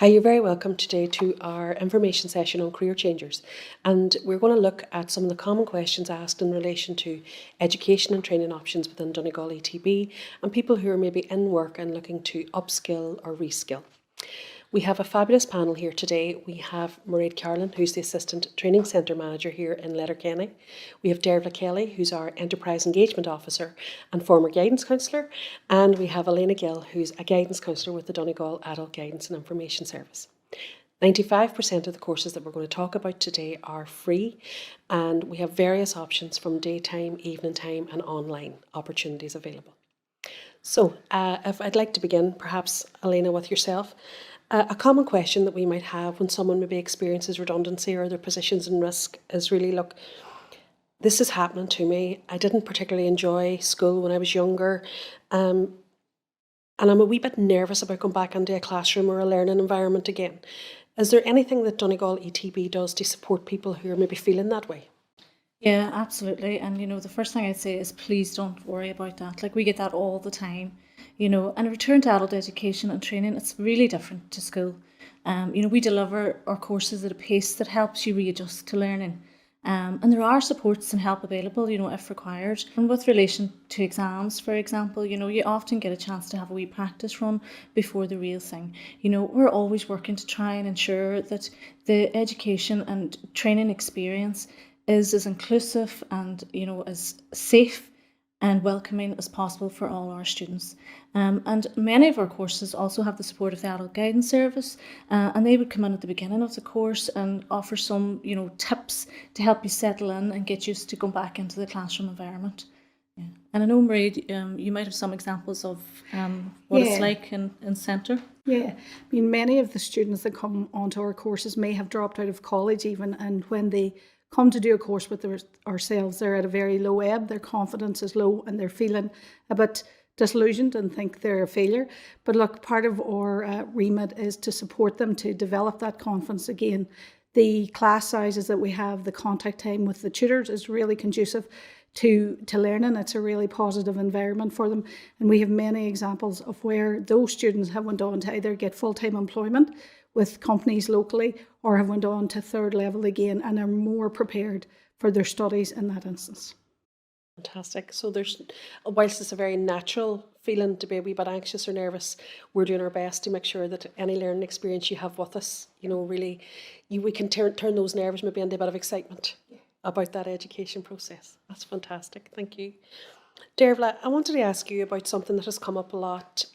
Hi, you're very welcome today to our information session on career changers. And we're going to look at some of the common questions asked in relation to education and training options within Donegal ETB and people who are maybe in work and looking to upskill or reskill. We have a fabulous panel here today. We have Mairead Carlin, who's the Assistant Training Centre Manager here in Letterkenny. We have Dervla Kelly, who's our Enterprise Engagement Officer and former Guidance Counsellor. And we have Elena Gill, who's a Guidance Counsellor with the Donegal Adult Guidance and Information Service. 95% of the courses that we're going to talk about today are free, and we have various options from daytime, evening time and online opportunities available. So if I'd like to begin, perhaps, Elena, with yourself. A common question that we might have when someone maybe experiences redundancy or their position's in risk is really, look, this is happening to me. I didn't particularly enjoy school when I was younger. And I'm a wee bit nervous about going back into a classroom or a learning environment again. Is there anything that Donegal ETB does to support people who are maybe feeling that way? Yeah, absolutely. And, the first thing I'd say is please don't worry about that. Like, we get that all the time, and a return to adult education and training, it's really different to school. We deliver our courses at a pace that helps you readjust to learning. And there are supports and help available, if required. And with relation to exams, for example, you often get a chance to have a wee practice run before the real thing. We're always working to try and ensure that the education and training experience is as inclusive and as safe and welcoming as possible for all our students. And many of our courses also have the support of the Adult Guidance Service, and they would come in at the beginning of the course and offer some tips to help you settle in and get used to going back into the classroom environment. Yeah. And I know, Mairead, you might have some examples of what it's like in centre. Yeah, I mean, many of the students that come onto our courses may have dropped out of college even, and when they come to do a course with ourselves, they're at a very low ebb, their confidence is low and they're feeling a bit disillusioned and think they're a failure. But look, part of our remit is to support them to develop that confidence again. The class sizes that we have, the contact time with the tutors is really conducive to learning. It's a really positive environment for them. And we have many examples of where those students have went on to either get full-time employment with companies locally or have went on to third level again and are more prepared for their studies in that instance. Fantastic. So whilst it's a very natural feeling to be a wee bit anxious or nervous, we're doing our best to make sure that any learning experience you have with us, really, we can turn those nerves maybe into a bit of excitement about that education process. That's fantastic. Thank you. Dervla, I wanted to ask you about something that has come up a lot.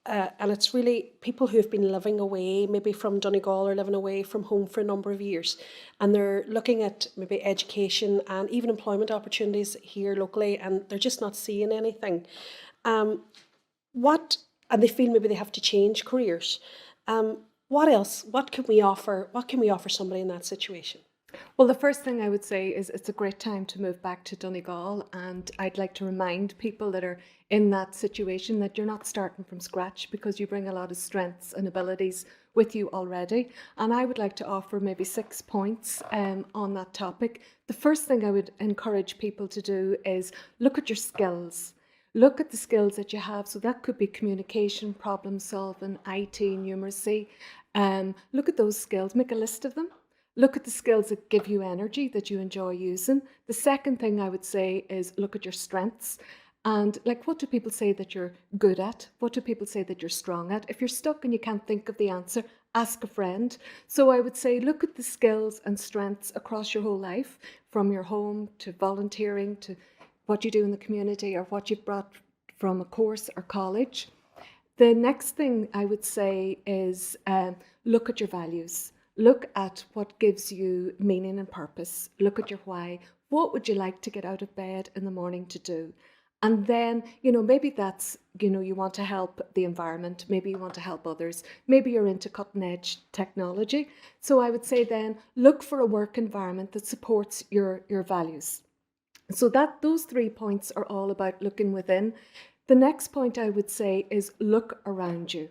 And it's really people who have been living away, maybe from Donegal or living away from home for a number of years. And they're looking at maybe education and even employment opportunities here locally, and they're just not seeing anything. And they feel maybe they have to change careers. What else? What can we offer? What can we offer somebody in that situation? Well, the first thing I would say is it's a great time to move back to Donegal, and I'd like to remind people that are in that situation that you're not starting from scratch because you bring a lot of strengths and abilities with you already. And I would like to offer maybe 6 points on that topic. The first thing I would encourage people to do is look at your skills. Look at the skills that you have. So that could be communication, problem solving, IT, numeracy. Look at those skills, make a list of them. Look at the skills that give you energy, that you enjoy using. The second thing I would say is look at your strengths. And what do people say that you're good at? What do people say that you're strong at? If you're stuck and you can't think of the answer, ask a friend. So I would say look at the skills and strengths across your whole life, from your home to volunteering to what you do in the community or what you've brought from a course or college. The next thing I would say is look at your values. Look at what gives you meaning and purpose. Look at your why. What would you like to get out of bed in the morning to do? And then, maybe that's, you want to help the environment. Maybe you want to help others. Maybe you're into cutting edge technology. So I would say then look for a work environment that supports your values. So those 3 points are all about looking within. The next point I would say is look around you.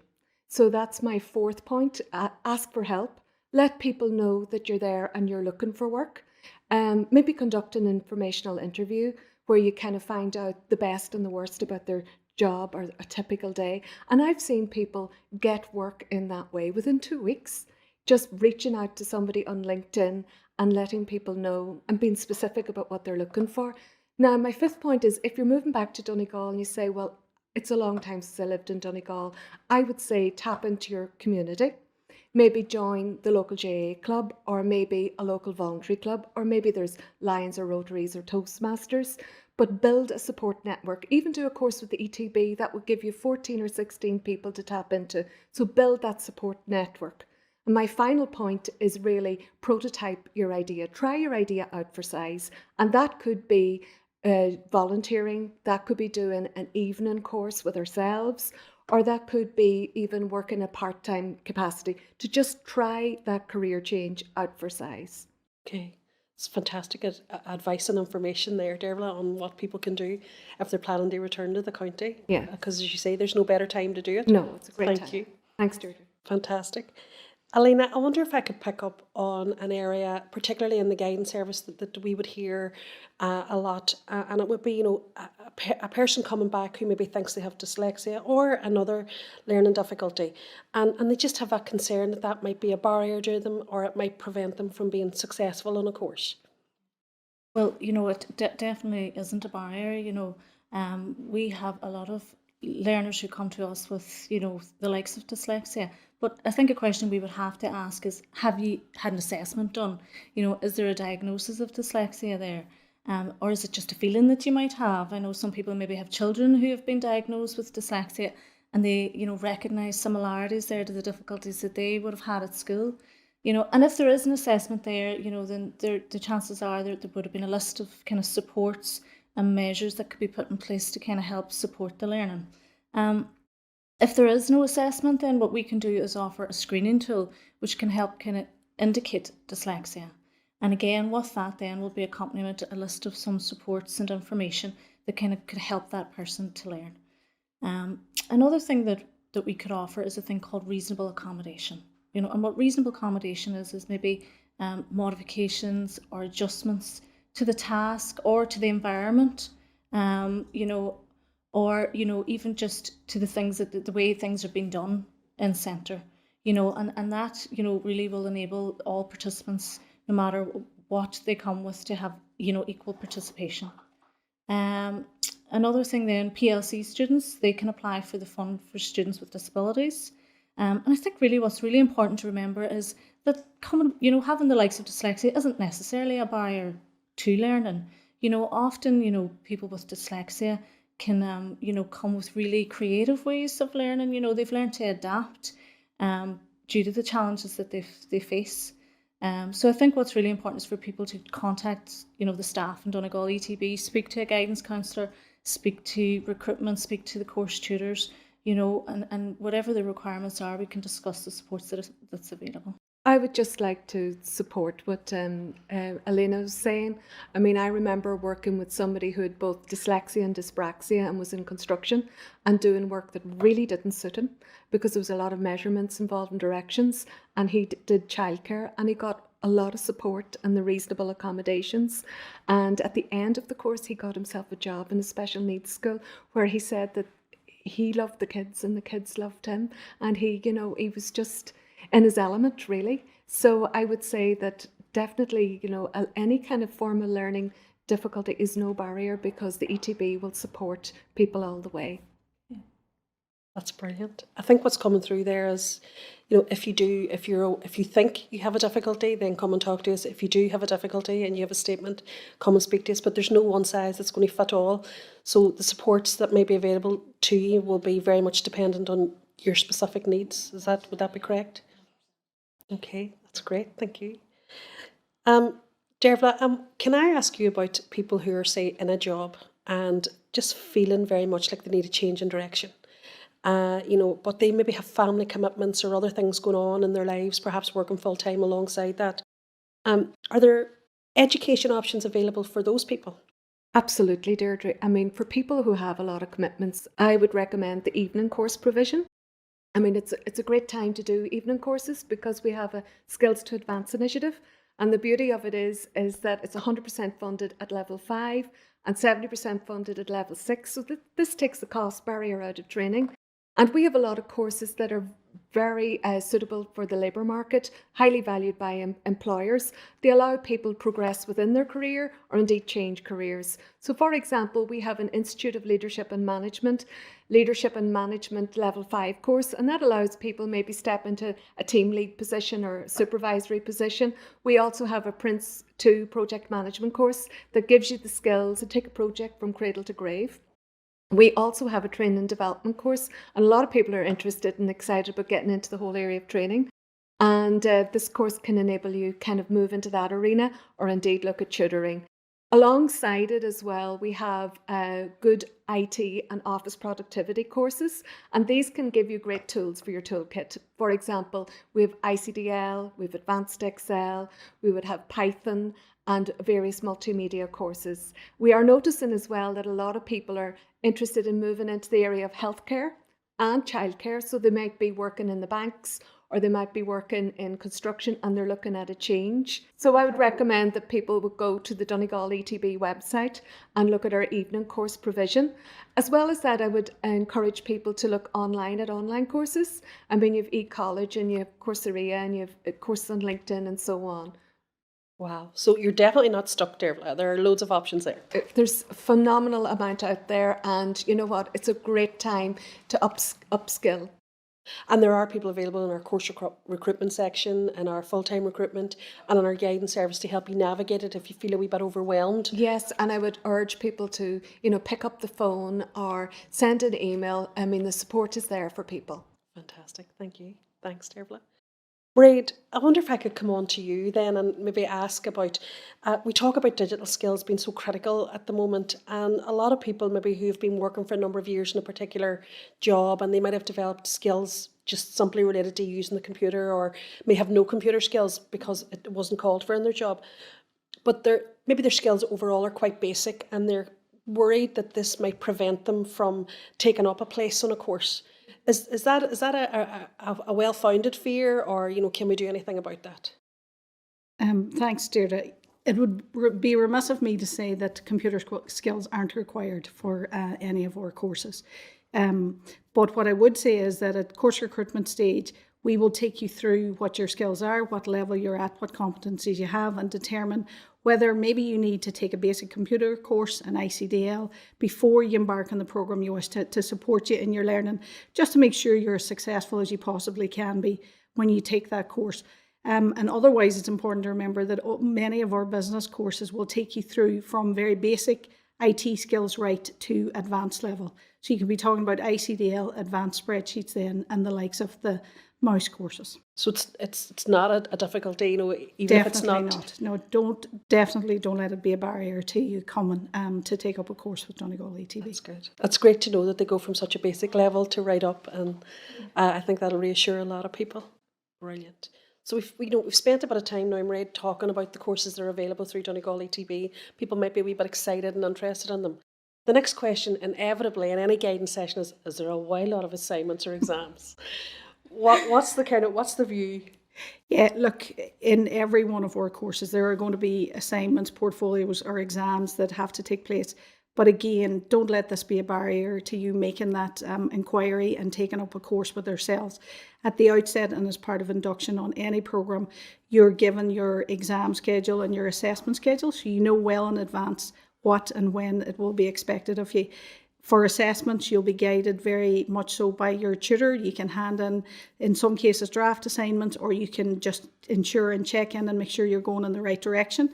So that's my 4th point. Ask for help. Let people know that you're there and you're looking for work. Maybe conduct an informational interview where you kind of find out the best and the worst about their job or a typical day. And I've seen people get work in that way within 2 weeks, just reaching out to somebody on LinkedIn and letting people know and being specific about what they're looking for. Now, my fifth point is, if you're moving back to Donegal and you say, well, it's a long time since I lived in Donegal, I would say tap into your community. Maybe join the local JA club, or maybe a local voluntary club, or maybe there's Lions or Rotaries or Toastmasters, but build a support network. Even do a course with the ETB, that would give you 14 or 16 people to tap into. So build that support network. And my final point is really prototype your idea. Try your idea out for size. And that could be volunteering, that could be doing an evening course with ourselves, or that could be even working a part-time capacity to just try that career change out for size. Okay. It's fantastic advice and information there, Dervla, on what people can do if they're planning to return to the county. Yeah. Because as you say, there's no better time to do it. No, it's a great time. Thank you. Thanks, Deirdre. Fantastic. Alina, I wonder if I could pick up on an area, particularly in the guidance service, that we would hear a lot, and it would be, a person coming back who maybe thinks they have dyslexia or another learning difficulty, and they just have that concern that that might be a barrier to them, or it might prevent them from being successful in a course. Well, it definitely isn't a barrier. We have a lot of learners who come to us with, the likes of dyslexia. But I think a question we would have to ask is, have you had an assessment done? Is there a diagnosis of dyslexia there? Or is it just a feeling that you might have? I know some people maybe have children who have been diagnosed with dyslexia, and they, recognise similarities there to the difficulties that they would have had at school. And if there is an assessment there, then the chances are there would have been a list of kind of supports and measures that could be put in place to kind of help support the learning. If there is no assessment, then what we can do is offer a screening tool which can help kind of indicate dyslexia. And again, with that then will be accompaniment to a list of some supports and information that kind of could help that person to learn. Another thing that we could offer is a thing called reasonable accommodation. And what reasonable accommodation is maybe modifications or adjustments to the task or to the environment, or even just to the things that the way things are being done in centre, and that really will enable all participants, no matter what they come with, to have equal participation. Another thing then, PLC students, they can apply for the fund for students with disabilities. And I think really what's really important to remember is that having the likes of dyslexia isn't necessarily a barrier to learning. Often people with dyslexia can come with really creative ways of learning. They've learned to adapt due to the challenges that they face. So I think what's really important is for people to contact the staff in Donegal ETB, speak to a guidance counsellor, speak to recruitment, speak to the course tutors, and whatever the requirements are, we can discuss the supports that's available. I would just like to support what Elena was saying. I mean, I remember working with somebody who had both dyslexia and dyspraxia and was in construction and doing work that really didn't suit him because there was a lot of measurements involved in directions, and he did childcare, and he got a lot of support and the reasonable accommodations. And at the end of the course, he got himself a job in a special needs school where he said that he loved the kids and the kids loved him, and he was just in his element, really. So I would say that definitely, any kind of formal learning difficulty is no barrier, because the ETB will support people all the way. Yeah. That's brilliant. I think what's coming through there is, if you think you have a difficulty, then come and talk to us. If you do have a difficulty and you have a statement, come and speak to us. But there's no one size that's going to fit all. So the supports that may be available to you will be very much dependent on your specific needs. Would that be correct? Okay, that's great. Thank you. Dervla, can I ask you about people who are, say, in a job and just feeling very much like they need a change in direction? But they maybe have family commitments or other things going on in their lives, perhaps working full time alongside that. Are there education options available for those people? Absolutely, Deirdre. I mean, for people who have a lot of commitments, I would recommend the evening course provision. I mean, it's a great time to do evening courses because we have a Skills to Advance initiative. And the beauty of it is that it's 100% funded at level 5 and 70% funded at level 6. So this takes the cost barrier out of training. And we have a lot of courses that are very suitable for the labour market, highly valued by employers. They allow people to progress within their career or indeed change careers. So for example, we have an Institute of Leadership and Management level 5 course, and that allows people maybe step into a team lead position or supervisory position. We also have a Prince 2 project management course that gives you the skills to take a project from cradle to grave. We also have a training and development course, and a lot of people are interested and excited about getting into the whole area of training. And this course can enable you kind of move into that arena or indeed look at tutoring. Alongside it as well, we have good IT and office productivity courses, and these can give you great tools for your toolkit. For example, we have ICDL, we have Advanced Excel, we would have Python, and various multimedia courses. We are noticing as well that a lot of people are interested in moving into the area of healthcare and childcare, so they might be working in the banks or they might be working in construction and they're looking at a change. So I would recommend that people would go to the Donegal ETB website and look at our evening course provision. As well as that, I would encourage people to look online at online courses. I mean, you have eCollege and you have Coursera and you have courses on LinkedIn and so on. Wow. So you're definitely not stuck there. There are loads of options there. There's a phenomenal amount out there, and you know what? It's a great time to upskill. And there are people available in our course recruitment section, in our full-time recruitment, and in our guidance service to help you navigate it if you feel a wee bit overwhelmed. Yes, and I would urge people to, pick up the phone or send an email. I mean, the support is there for people. Fantastic. Thank you. Thanks, Dervla. Braid, I wonder if I could come on to you then and maybe ask about, we talk about digital skills being so critical at the moment, and a lot of people maybe who have been working for a number of years in a particular job and they might have developed skills just simply related to using the computer, or may have no computer skills because it wasn't called for in their job. But maybe their skills overall are quite basic and they're worried that this might prevent them from taking up a place on a course. Is that a well-founded fear, or can we do anything about that? Thanks, Deirdre. It would be remiss of me to say that computer skills aren't required for any of our courses. But what I would say is that at course recruitment stage, we will take you through what your skills are, what level you're at, what competencies you have, and determine whether maybe you need to take a basic computer course, an ICDL, before you embark on the programme you wish to support you in your learning, just to make sure you're as successful as you possibly can be when you take that course. And otherwise, it's important to remember that many of our business courses will take you through from very basic IT skills right to advanced level. So you can be talking about ICDL, advanced spreadsheets then, and the likes of the mouse courses. So it's not a difficulty, even Definitely if it's not. No, don't let it be a barrier to you coming to take up a course with Donegal ETB. That's good. That's great to know that they go from such a basic level to right up, and I think that'll reassure a lot of people. Brilliant. So we've spent a bit of time now, Mairead, talking about the courses that are available through Donegal ETB. People might be a wee bit excited and interested in them. The next question, inevitably, in any guidance session is there a wild lot of assignments or exams? What's the view? Yeah, look, in every one of our courses, there are going to be assignments, portfolios, or exams that have to take place. But again, don't let this be a barrier to you making that inquiry and taking up a course with yourselves. At the outset and as part of induction on any programme, you're given your exam schedule and your assessment schedule, so you know well in advance what and when it will be expected of you. For assessments, you'll be guided very much so by your tutor. You can hand in some cases, draft assignments, or you can just ensure and check in and make sure you're going in the right direction.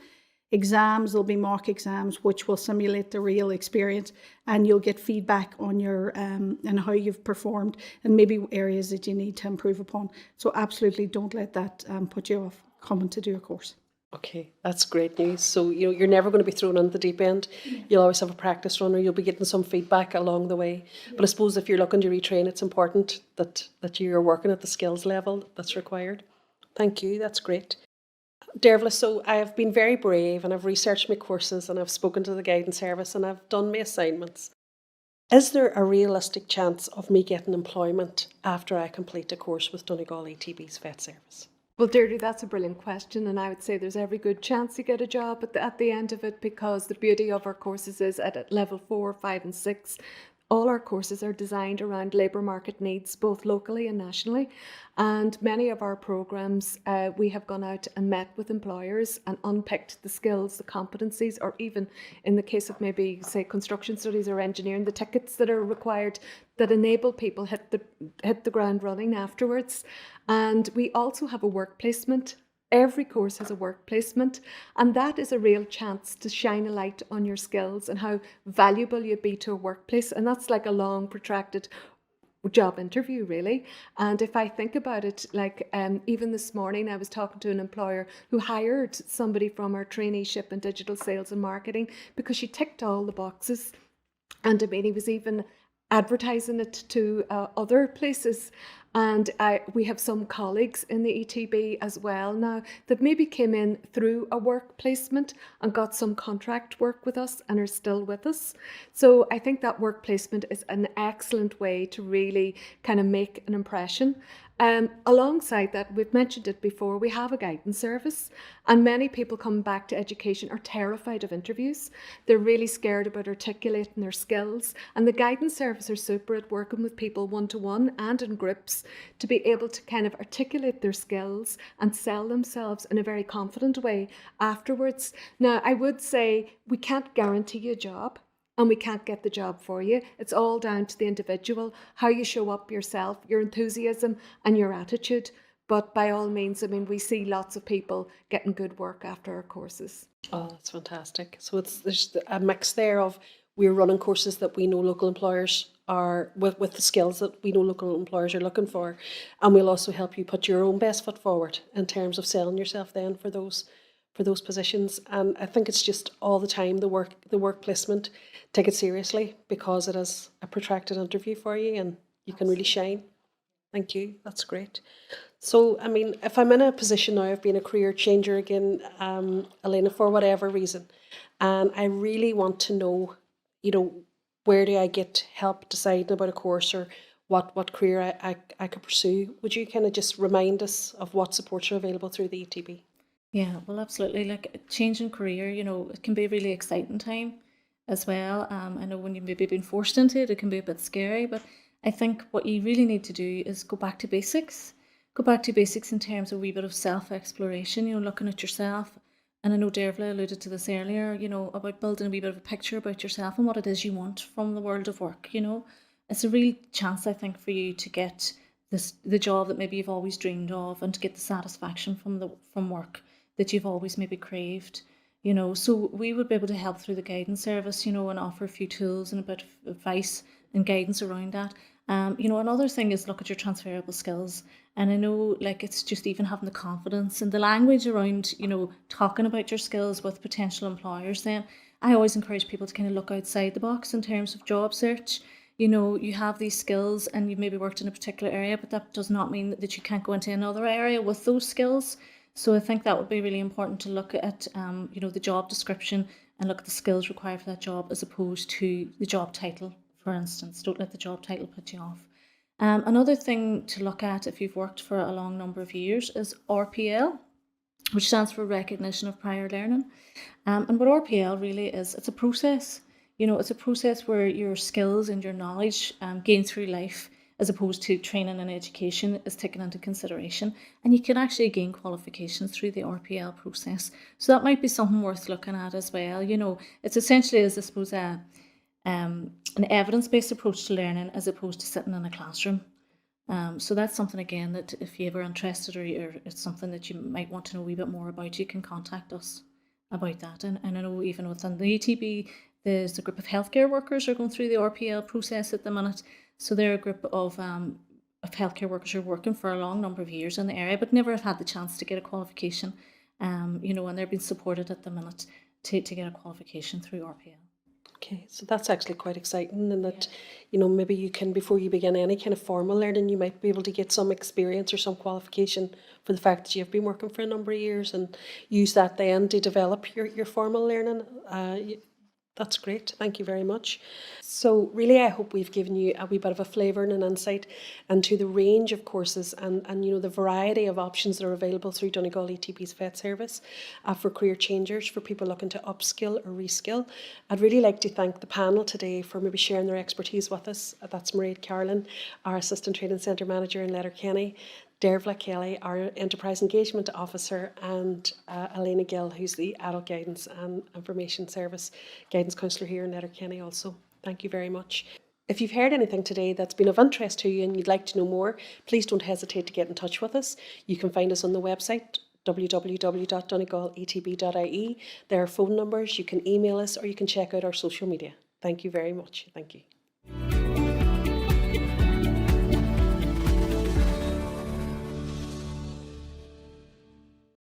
Exams, there'll be mock exams, which will simulate the real experience, and you'll get feedback on your and how you've performed and maybe areas that you need to improve upon. So absolutely don't let that put you off coming to do a course. Okay, that's great news. So you're never going to be thrown into the deep end. You'll always have a practice run, or you'll be getting some feedback along the way. But I suppose if you're looking to retrain, it's important that you're working at the skills level that's required. Thank you, that's great. Dervla, so I have been very brave and I've researched my courses and I've spoken to the guidance service and I've done my assignments. Is there a realistic chance of me getting employment after I complete a course with Donegal ETB's vet service? Well, Deirdre, that's a brilliant question, and I would say there's every good chance you get a job at the end of it, because the beauty of our courses is at level 4, 5 and 6, all our courses are designed around labour market needs, both locally and nationally. And many of our programmes, we have gone out and met with employers and unpicked the skills, the competencies, or even in the case of maybe, say, construction studies or engineering, the tickets that are required that enable people hit the ground running afterwards. And we also have a work placement. Every course has a work placement, and that is a real chance to shine a light on your skills and how valuable you'd be to a workplace. And that's like a long, protracted job interview, really. And if I think about it, like even this morning, I was talking to an employer who hired somebody from our traineeship in digital sales and marketing because she ticked all the boxes. And I mean, he was even advertising it to other places. And we have some colleagues in the ETB as well now that maybe came in through a work placement and got some contract work with us and are still with us. So I think that work placement is an excellent way to really kind of make an impression. Alongside that, we've mentioned it before, we have a guidance service, and many people coming back to education are terrified of interviews. They're really scared about articulating their skills, and the guidance service are super at working with people one-to-one and in groups to be able to kind of articulate their skills and sell themselves in a very confident way afterwards. Now, I would say we can't guarantee you a job, and we can't get the job for you. It's all down to the individual, how you show up yourself, your enthusiasm and your attitude. But by all means, I mean, we see lots of people getting good work after our courses. Oh, that's fantastic. So there's a mix there of we're running courses that we know local employers are with the skills that we know local employers are looking for, and we'll also help you put your own best foot forward in terms of selling yourself then for those positions. And I think it's just all the time the work placement, take it seriously because it is a protracted interview for you and you can really shine. Thank you. That's great. So, I mean, if I'm in a position now of being a career changer again, Elena, for whatever reason, and I really want to know, where do I get help deciding about a course or what career I could pursue? Would you kind of just remind us of what supports are available through the ETB? Yeah, well, absolutely. Like changing career, it can be a really exciting time as well. I know when you've maybe been forced into it, it can be a bit scary, but I think what you really need to do is go back to basics. Go back to basics in terms of a wee bit of self-exploration, looking at yourself. And I know Dervla alluded to this earlier, about building a wee bit of a picture about yourself and what it is you want from the world of work, It's a real chance, I think, for you to get the job that maybe you've always dreamed of and to get the satisfaction from work that you've always maybe craved, So we would be able to help through the guidance service, and offer a few tools and a bit of advice and guidance around that. Another thing is look at your transferable skills. And I know, like, it's just even having the confidence and the language around, talking about your skills with potential employers. Then I always encourage people to kind of look outside the box in terms of job search. You have these skills and you've maybe worked in a particular area, but that does not mean that you can't go into another area with those skills. So I think that would be really important to look at, the job description and look at the skills required for that job as opposed to the job title, for instance. Don't let the job title put you off. Another thing to look at if you've worked for a long number of years is RPL, which stands for Recognition of Prior Learning. And what RPL really is, it's a process. It's a process where your skills and your knowledge gained through life as opposed to training and education is taken into consideration. And you can actually gain qualifications through the RPL process. So that might be something worth looking at as well. It's essentially, as I suppose, an evidence-based approach to learning as opposed to sitting in a classroom. So that's something, again, that if you're ever interested or it's something that you might want to know a wee bit more about, you can contact us about that. And I know even within the ETB, there's a group of healthcare workers who are going through the RPL process at the minute. So they're a group of healthcare workers who are working for a long number of years in the area, but never have had the chance to get a qualification, and they're being supported at the minute to get a qualification through RPL. Okay, so that's actually quite exciting, and that, maybe you can, before you begin any kind of formal learning, you might be able to get some experience or some qualification for the fact that you've been working for a number of years and use that then to develop your formal learning. That's great. Thank you very much. So really, I hope we've given you a wee bit of a flavour and an insight into the range of courses and you know, the variety of options that are available through Donegal ETB's VET service for career changers, for people looking to upskill or reskill. I'd really like to thank the panel today for maybe sharing their expertise with us. That's Mairead Carlin, our Assistant Training Centre Manager in Letterkenny, Dervla Kelly, our Enterprise Engagement Officer, and Elena Gill, who's the Adult Guidance and Information Service Guidance Counsellor here in Letterkenny also. Thank you very much. If you've heard anything today that's been of interest to you and you'd like to know more, please don't hesitate to get in touch with us. You can find us on the website www.donegaleetb.ie. There are phone numbers, you can email us, or you can check out our social media. Thank you very much. Thank you.